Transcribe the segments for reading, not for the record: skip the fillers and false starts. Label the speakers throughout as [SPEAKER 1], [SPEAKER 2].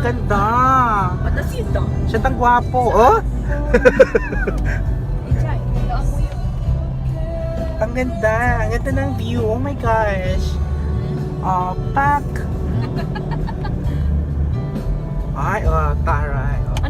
[SPEAKER 1] ganda.
[SPEAKER 2] Patasita.
[SPEAKER 1] Siya tang gwapo, oh? Ang ganda ng view. Oh my gosh. Oh, pak. Ay, oh, taray. Oh.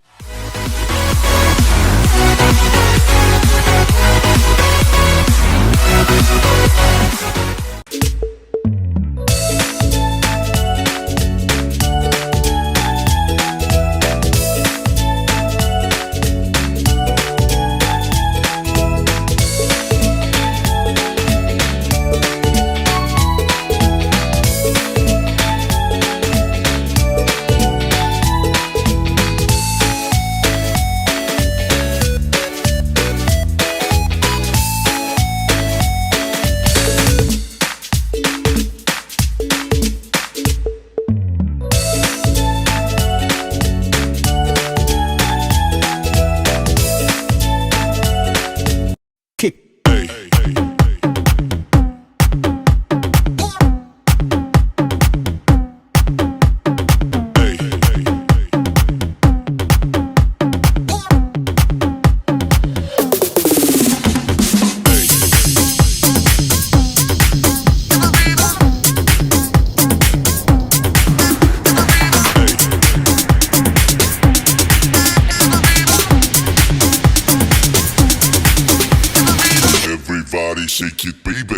[SPEAKER 3] Everybody shake it, baby.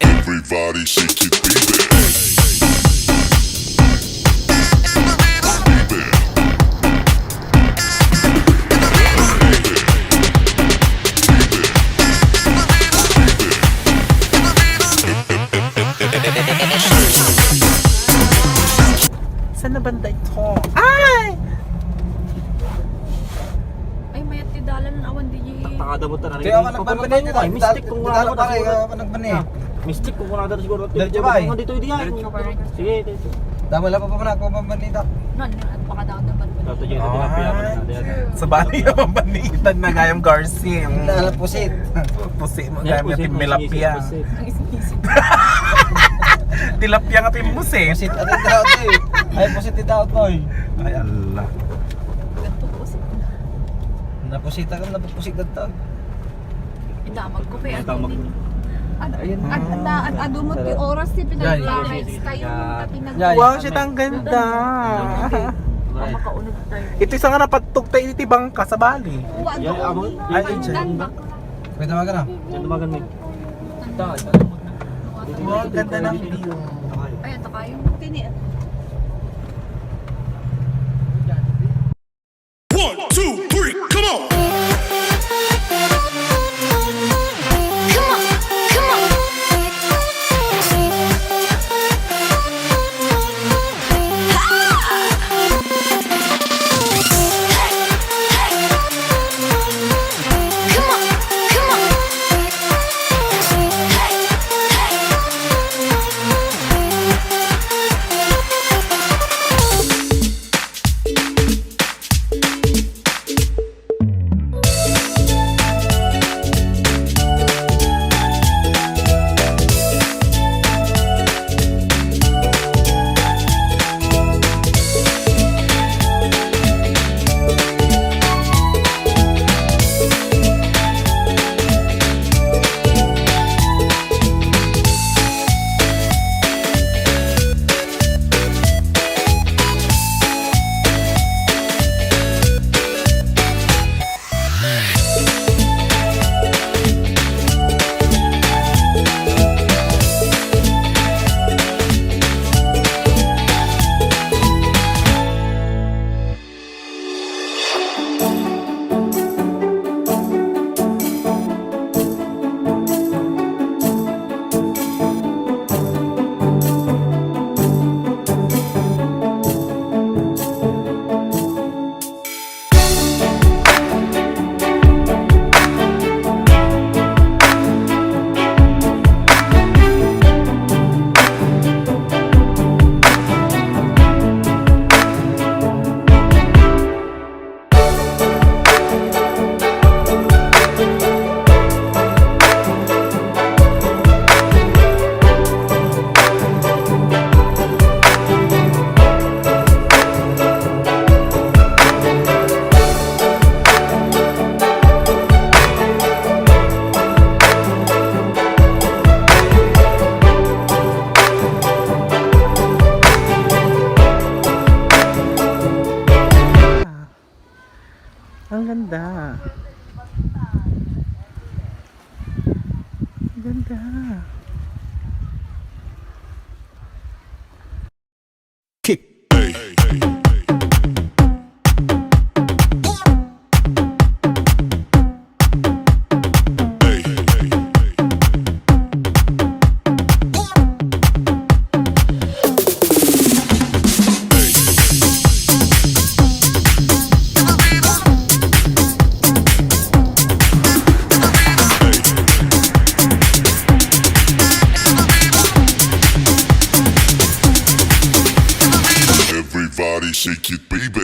[SPEAKER 3] Everybody shake it, baby.
[SPEAKER 1] Saan na banda ito? Ay!
[SPEAKER 2] Ay, mayat ti dalan na awan di.
[SPEAKER 4] Takada mo tanan.
[SPEAKER 5] Kaya ako nagbanbanay nito.
[SPEAKER 4] Ay, mystic kung wala mo
[SPEAKER 5] tayo
[SPEAKER 4] siguro.
[SPEAKER 5] ako nagbanay.
[SPEAKER 4] Mystic kung wala siguro.
[SPEAKER 5] Diretso ba eh?
[SPEAKER 4] Dito diyan. Sige, dito.
[SPEAKER 5] Tama lang pa pa ako pambanay ito.
[SPEAKER 2] Nan, at baka daw naman.
[SPEAKER 4] Tato diyan tilapia pa na.
[SPEAKER 1] Sa bali yung banitan na gayang Garcia.
[SPEAKER 5] Nalapusit.
[SPEAKER 1] Pusi mo gayang yung timilapia.
[SPEAKER 2] Ang isip-isip.
[SPEAKER 1] Tilapia nga pimusi.
[SPEAKER 5] Pusit atin daw ito eh. Ay pusit ito ako eh.
[SPEAKER 1] Ay, Allah.
[SPEAKER 2] Ganto po sa
[SPEAKER 5] Napusit ako, napusit ito.
[SPEAKER 2] idamag ko kaya.
[SPEAKER 4] Tamag.
[SPEAKER 2] At adumot yung oras ti pinag-lights tayo
[SPEAKER 5] Yay.
[SPEAKER 1] Wow, shit, ang ganda.
[SPEAKER 2] makaunod tayo.
[SPEAKER 1] Ito isa nga napatug tayo iti bangka sa bali.
[SPEAKER 2] Uwa
[SPEAKER 4] Yan, amo.
[SPEAKER 1] Ay,
[SPEAKER 2] Dan ba?
[SPEAKER 5] Pwede maga na.
[SPEAKER 4] Yan tumagan mo.
[SPEAKER 1] Wow, ang ganda ng view.
[SPEAKER 2] Ay, ito kayo. Tini.
[SPEAKER 3] 1, 2, 3, come on!
[SPEAKER 1] ganda.
[SPEAKER 3] Kick. Hey, hey, hey, hey, hey, everybody shake it, baby.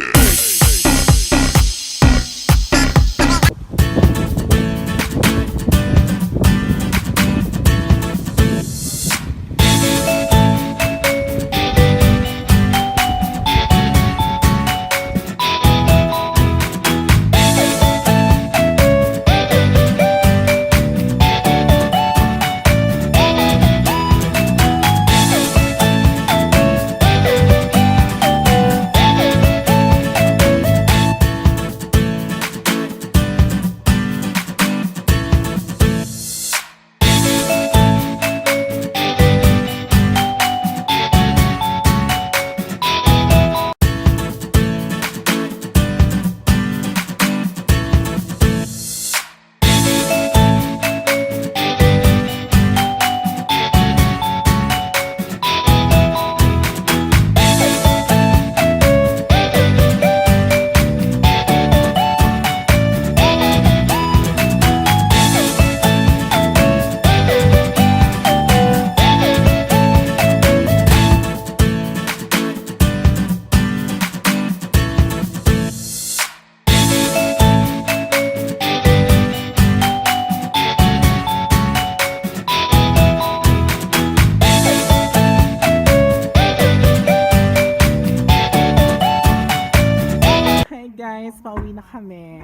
[SPEAKER 1] Hi guys, pauwi na kami.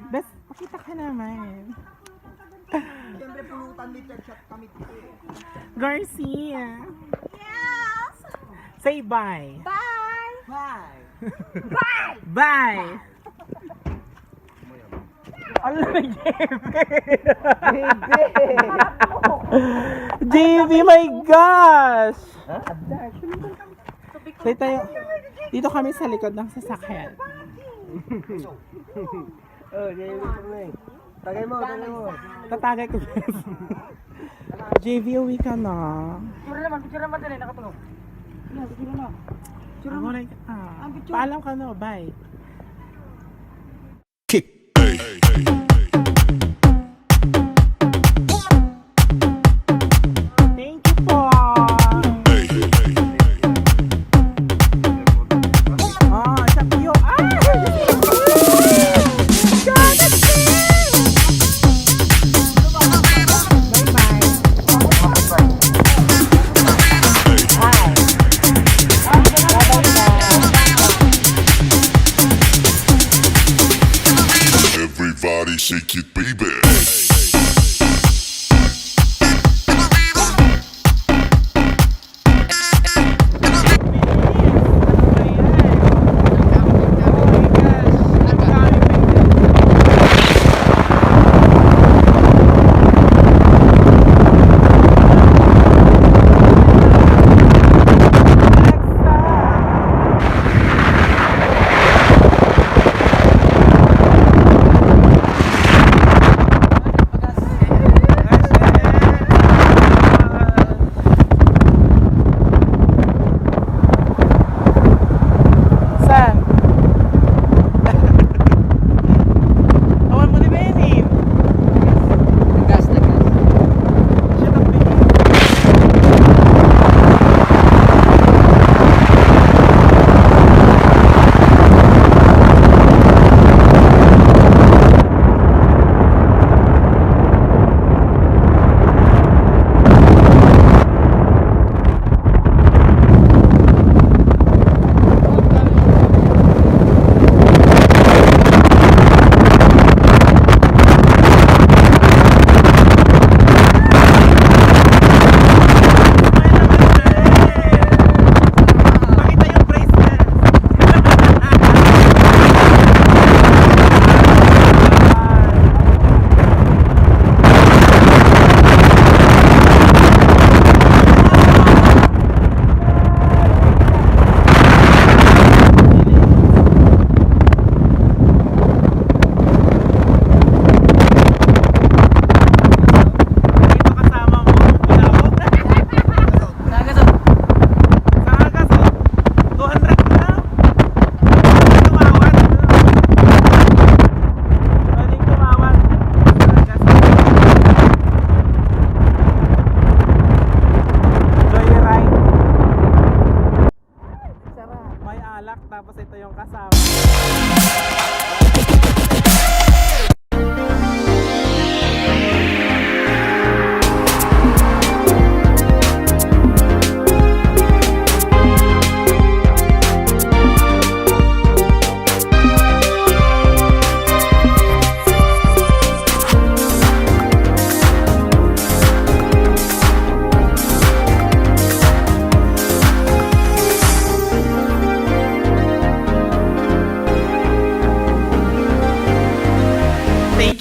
[SPEAKER 1] Best, pakita ka naman.
[SPEAKER 5] Siyempre pulutan dito at shot kami dito eh.
[SPEAKER 1] Garcia.
[SPEAKER 2] Yes!
[SPEAKER 1] Say bye.
[SPEAKER 2] Bye!
[SPEAKER 5] Bye!
[SPEAKER 1] Bye! Ala, JB, my gosh! Say tayo, dito kami sa likod ng sasakyan.
[SPEAKER 5] Oh, JV ko na eh. Tagay mo, tagay mo.
[SPEAKER 1] Tatagay ko. JV, uwi ka na.
[SPEAKER 5] Picture naman din eh, nakatulog. Picture na.
[SPEAKER 1] Ako like, paalam ka na, bye.
[SPEAKER 3] kick. Hey, hey, hey,
[SPEAKER 1] Thank you po.
[SPEAKER 3] hey, hey, hey,
[SPEAKER 1] Oh, sa piyo.
[SPEAKER 3] everybody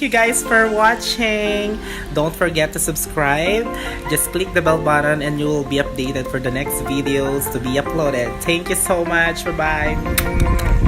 [SPEAKER 1] you guys for watching. Don't forget to subscribe. Just click the bell button and you will be updated for the next videos to be uploaded. Thank you so much. Bye-bye.